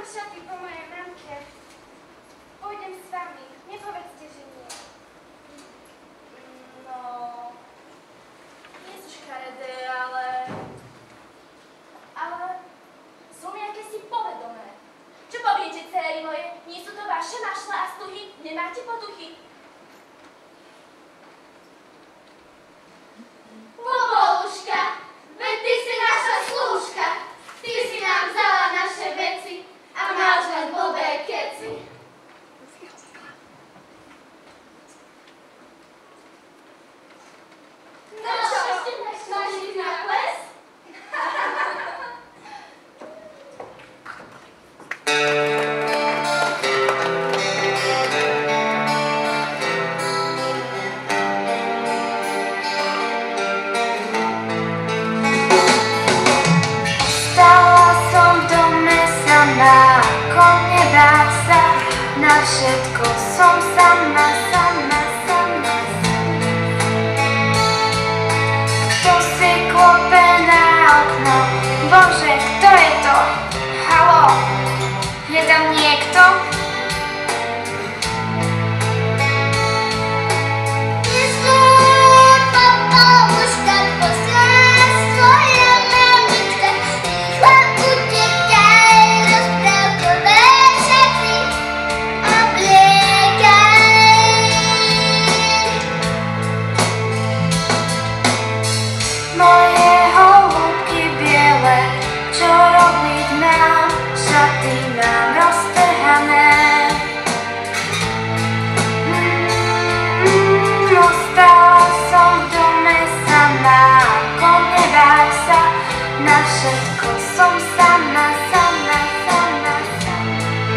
Mám šaty po mojej mamke. Pôjdem s vami. Nepovedzte, že nie. No... Nie sú škaredé, ale sú mi akési povedomé. Čo poviete, céry moje? Nie sú to vaše mašle a stuhy? Nemáte potuchy? Boboluška, veď ty si naša slúžka. Ty si nám vzala naše veci a máš len blbé keci. No čo, máš ísť na ples? Na všetko som sama, sama, sama. Kto si klope na okno? Bože, kto je to? Haló, je tam niekto? Na všetko som sama, sama, sama, sama.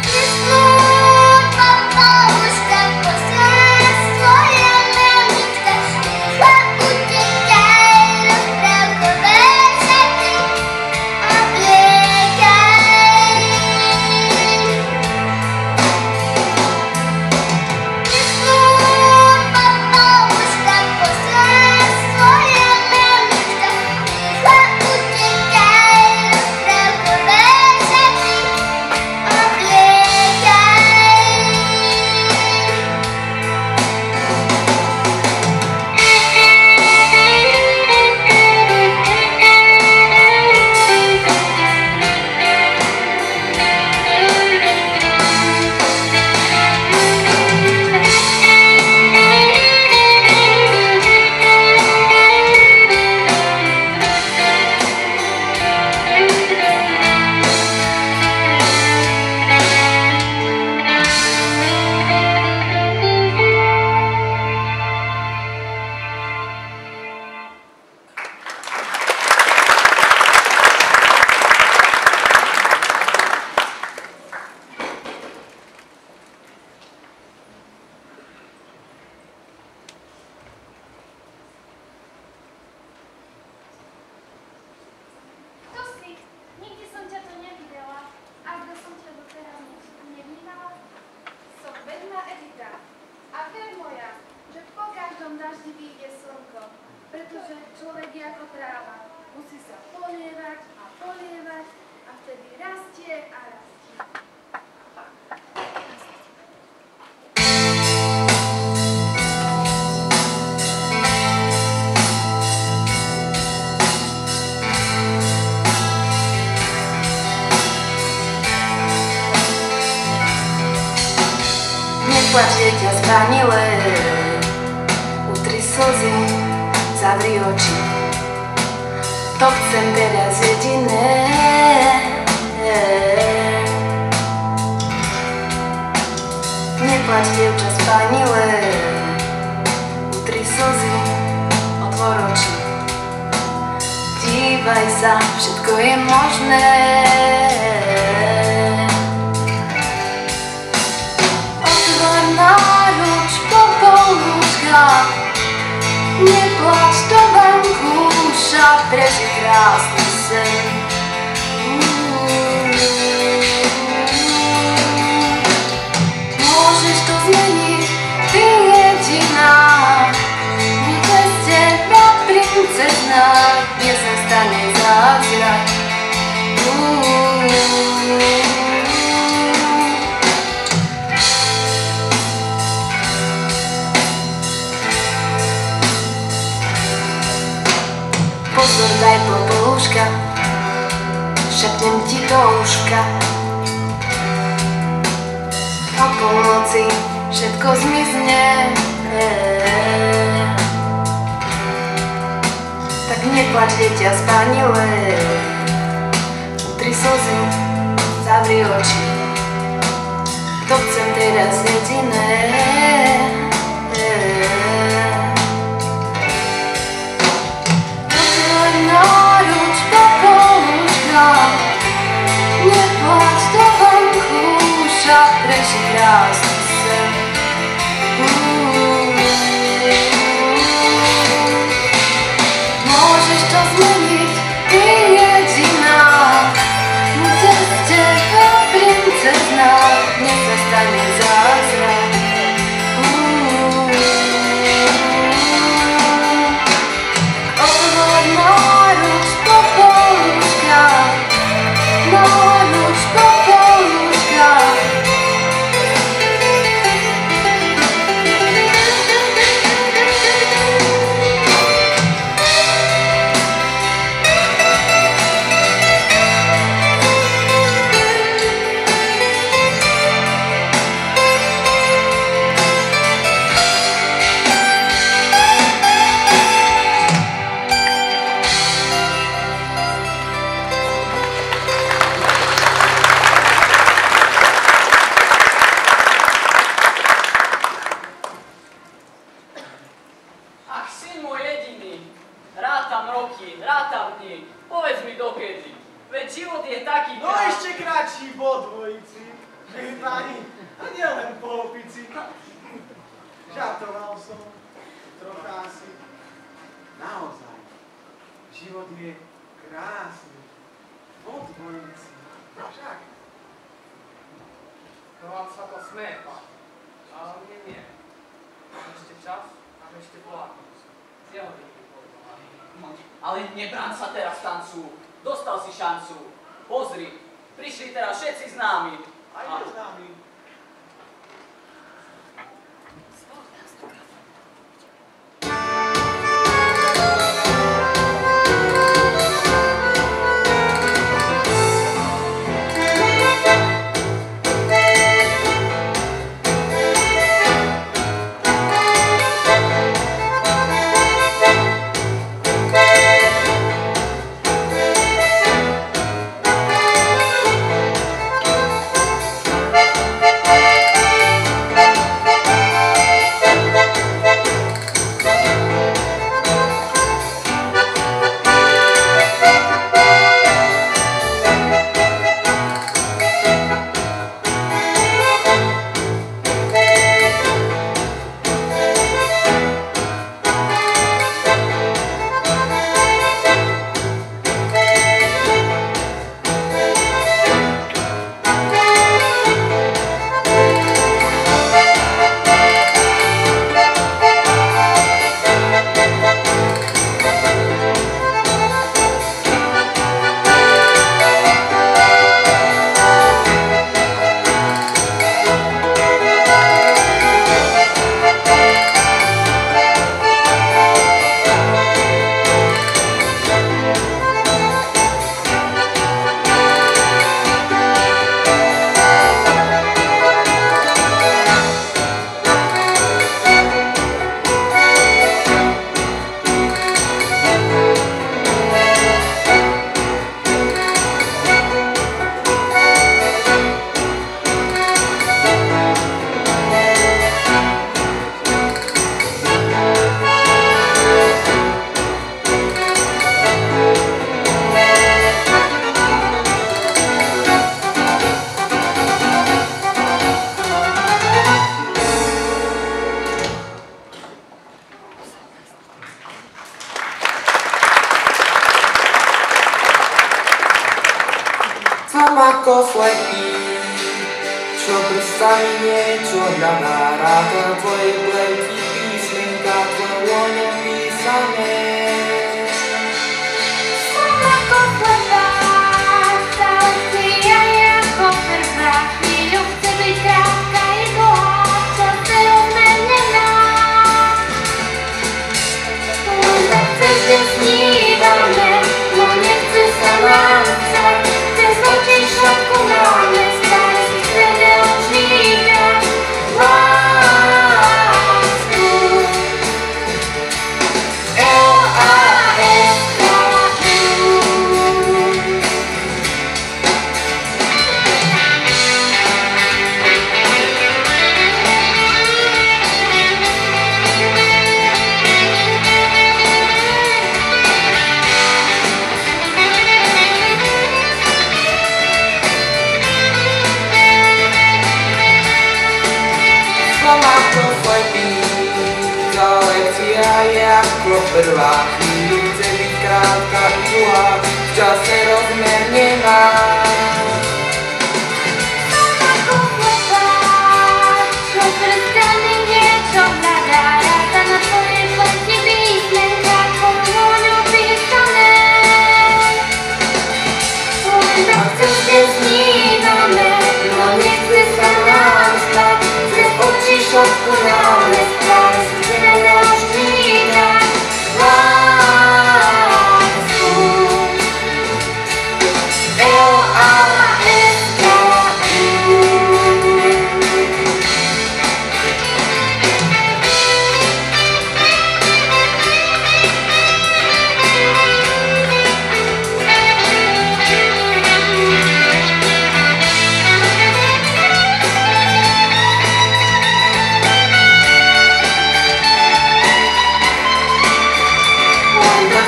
Nesmúť, Boboluška, posledná svoja mamička, rýchlo utekaj, rozprávkové šaty a bliekaj. Nesmúť, Boboluška, posledná svoja Pretože človek je ako tráva. Musí sa polievať a vtedy rastie a rastie. Neplač, dieťa zbanilé, utri slzy, zavri oči. To chcem teraz jediné. Neplač, dievča zbanilé, utri slzy, otvor oči. Dívaj sa, všetko je možné. Otvor náruč, Boboluška, neplač do vankúša, preži krásny sen. Môžeš to zmeniť, ty jediná, buď z teba princezná, dnes sa stane zázrak. šepnem ti do uška. O polnoci všetko zmizne, tak neplač, dieťa, zbanilé. Utri slzy, zavri oči, to chcem teraz jediné. Otvoň náruč po polúčkach, neplač do vonku, preži krásny sen. Môžeš to zmeniť, ty jediná, buď z teba princezná, nech sa stane zázrak. Otvoň náruč po polúčkach, náruč po polúčkach. Rátam dni, povedz mi dokedy, veď život je taký No ešte kratší po dvojici, pani, a nielen po opici. Žartoval som, trocha asi. Naozaj, život je krásny, po dvojici, však. No vám sa to smeje, pán, ale mne nie. Mám ešte čas, mám ešte vládnosť. Z jeho Ale nebrán sa teraz tancu, dostal si šancu. Pozri, prišli teraz všetci známi. Aj neznámi. Som ako slepý, čo prstami niečo hľadá, ráta tvojej pleti písmenka, tvoje vône písané. Som ako slepá, stále si aj ako prvá, chvíľu chce byť krátka i dlhá, čas je rozmernená. Len tak cez deň snívame, no nechce sa nám vstať. prvá chvíľu chce byť krátka i dlhá, v čase rozmer nemá. Ako chleba, tvoj prstami niečo hľadá, ráta na tvojej pleti písmenka, tvoj vôňu písané. Len tak srdce snívame, no nechce sa nám spať, cez oči šopku nám nespať, chceme oštídať lásku.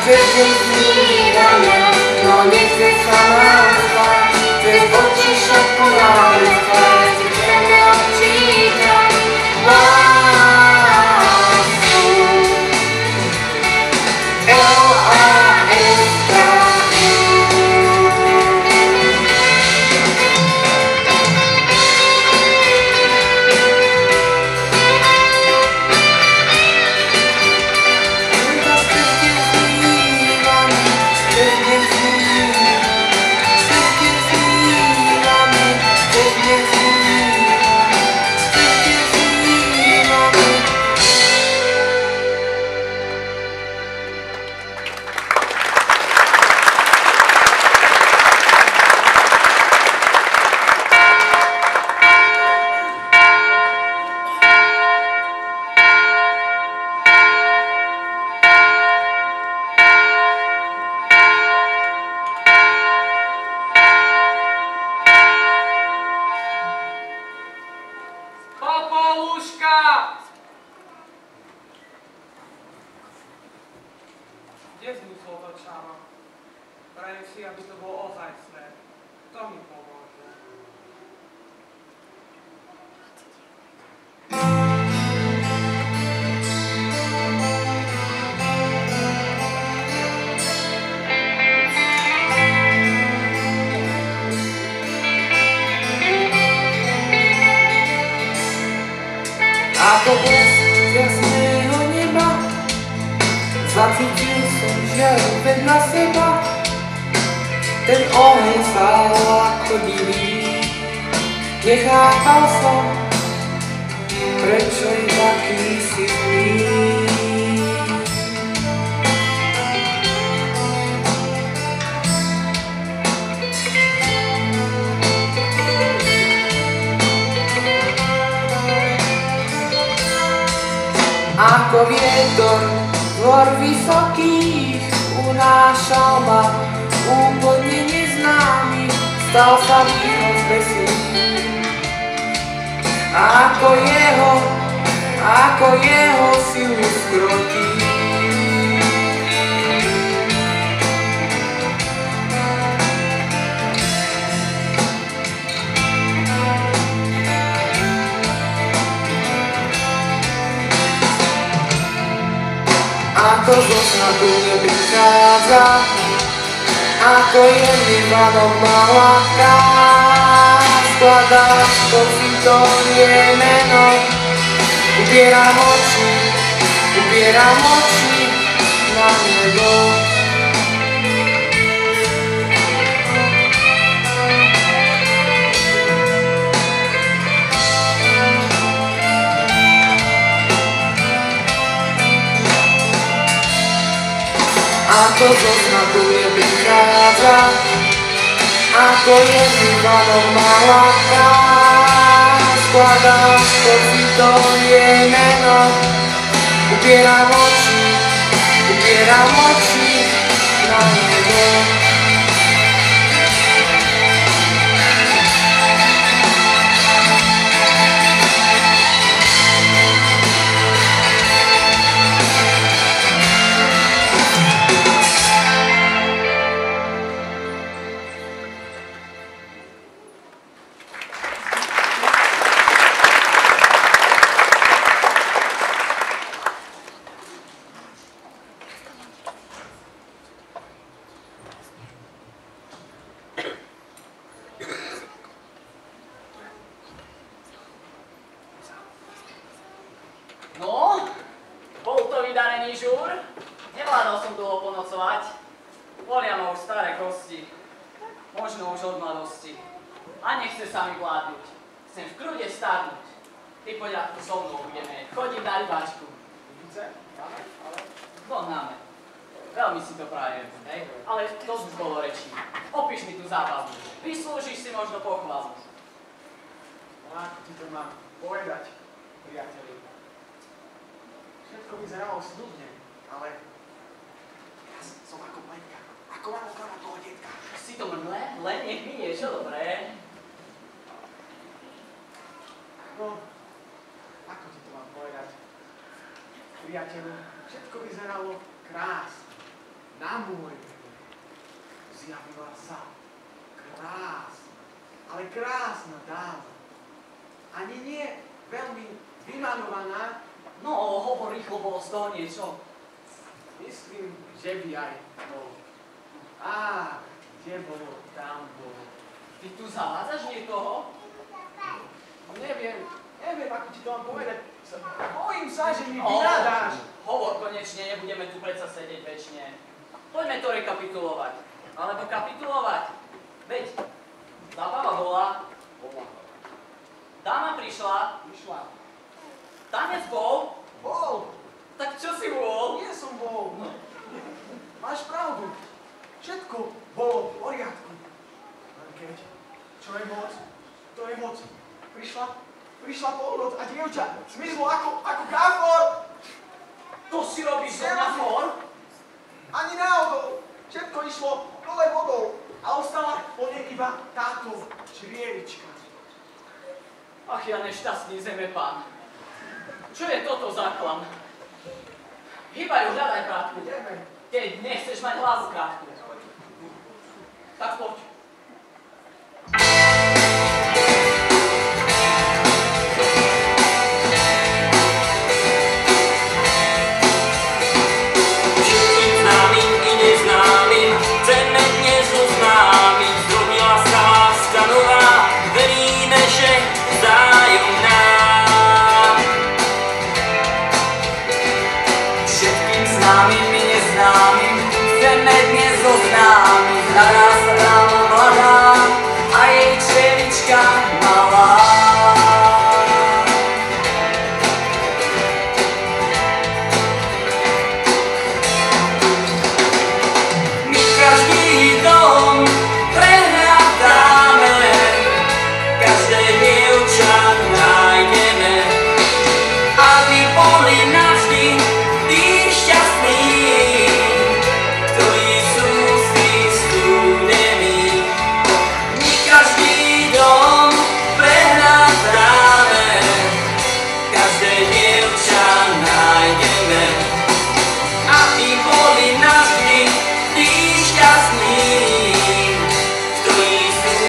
Srdce snívame, no nechce sa nám spať, cez oči šopku nám nespať, chceme odčítať lásku. Popoluška! Kde zmusol to čaro? Prajem si, aby to bolo ozajstné. Kto mi pomôže? Ako blesk z jasného neba, zacítil som žiaru vedľa seba. Ten oheň stál ako divý, nechápal som, prečo je taký silný. Ako vietor, dvor vysokých, unášal ma úplne neznámy, stal sa východ z besy. Ako jeho silu skrotí. Ako zo sna ku mne prichádza, ako jemným vanom ma láka. Skladáš to je meno, upieram oči na nebo. Ako zo sna ku mne prichádza, ako jemným vanom ma láka. Skladám to je meno, upieram oči na nebo. od mladosti. A nechce sa mi vládnuť. Chcem v kľude starnúť. Ty poď tu so mnou budeme chodiť na rybáčku. Chce? Dáme? Ale... Dohnáme. Veľmi si to prajem, hej? Ale to už bolo rečí. Opíš mi tú zábavu. Vyslúžiš si možno pochvalu. Ako ti to mám povedať, priateľi? Všetko vyzeralo sľubne, ale ja som ako pleťka, ako manokava toho detka. Si to mrle? Len nech mi niečo dobré. No, ako ti to mám povedať? Priateľu, všetko vyzeralo krásne. Na môj breh zjavila sa krásna, ale krásna dáma. Ani nie veľmi vymalovaná. No, hovor rýchlo, bolo z toho niečo. Myslím, že by aj bolo. Á, kde bolo, tam bolo. Ty tu zavádzaš niekoho? Neviem, ako ti to mám povedať. Bojím sa, že mi vynadáš. Hovor konečne, nebudeme tu predsa sedieť večne. Poďme to rekapitulovať. Alebo kapitulovať. Veď, zábava bola. Dáma prišla. Tanec bol. Tak čo si bol? Nie som bol. Máš pravdu. Všetko bolo v poriadku. Len keď, čo je moc, to je moc. Prišla polnoc a dievča zmizlo ako káfor. To si robíš zo mňa for? Ani náhodou. Všetko išlo dole vodou a ostala po nej iba táto črievička. Ach, ja nešťastný zemepán. Čo je toto za klam? Hýbaj, hľadaj prátku. Ideme. Keď nechceš mať hlavu krátku. Tak poď.